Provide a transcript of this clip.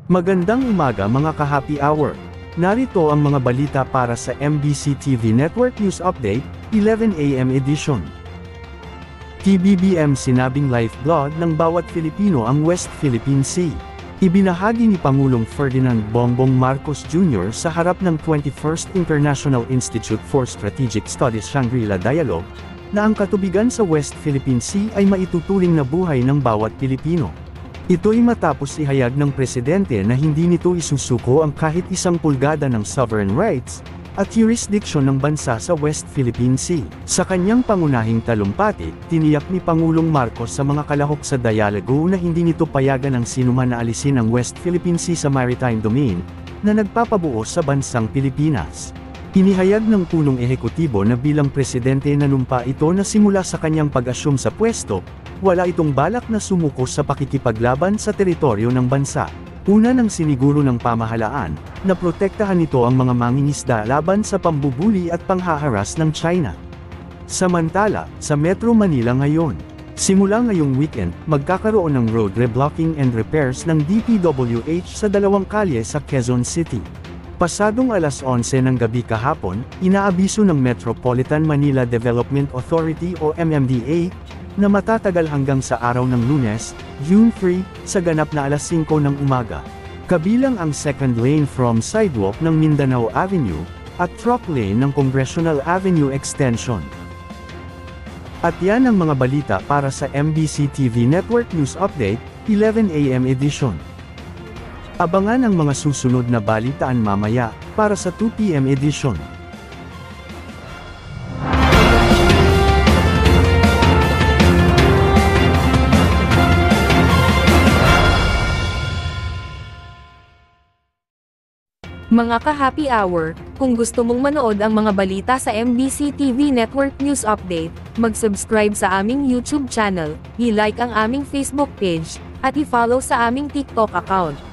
Magandang umaga mga ka-happy hour. Narito ang mga balita para sa MBC TV Network News Update, 11 AM edition. TBBM sinabing lifeblood ng bawat Filipino ang West Philippine Sea. Ibinahagi ni Pangulong Ferdinand Bongbong Marcos Jr. sa harap ng 21st International Institute for Strategic Studies Shangri-La Dialogue, na ang katubigan sa West Philippine Sea ay maituturing na buhay ng bawat Pilipino. Ito'y matapos ihayag ng presidente na hindi nito isusuko ang kahit isang pulgada ng sovereign rights at jurisdiction ng bansa sa West Philippine Sea. Sa kanyang pangunahing talumpati, tiniyak ni Pangulong Marcos sa mga kalahok sa dialogo na hindi nito payagan ang sinuman na alisin ang West Philippine Sea sa maritime domain na nagpapabuo sa bansang Pilipinas. Inihayag ng punong ehekutibo na bilang presidente nanumpa ito na simula sa kanyang pag-asyum sa pwesto, wala itong balak na sumuko sa pakikipaglaban sa teritoryo ng bansa. Una nang siniguro ng pamahalaan, na protektahan nito ang mga mangingisda laban sa pambubuli at panghaharas ng China. Samantala, sa Metro Manila ngayon, simula ngayong weekend, magkakaroon ng road reblocking and repairs ng DPWH sa dalawang kalye sa Quezon City. Pasadong alas 11 ng gabi kahapon, inaabiso ng Metropolitan Manila Development Authority o MMDA, na matatagal hanggang sa araw ng Lunes, June 3, sa ganap na alas 5 ng umaga. Kabilang ang second lane from sidewalk ng Mindanao Avenue, at truck lane ng Congressional Avenue Extension. At yan ang mga balita para sa MBC TV Network News Update, 11 AM edition. Abangan ang mga susunod na balitaan mamaya, para sa 2 PM edition. Mga ka-happy hour, kung gusto mong manood ang mga balita sa MBC TV Network News Update, mag-subscribe sa aming YouTube channel, i-like ang aming Facebook page, at i-follow sa aming TikTok account.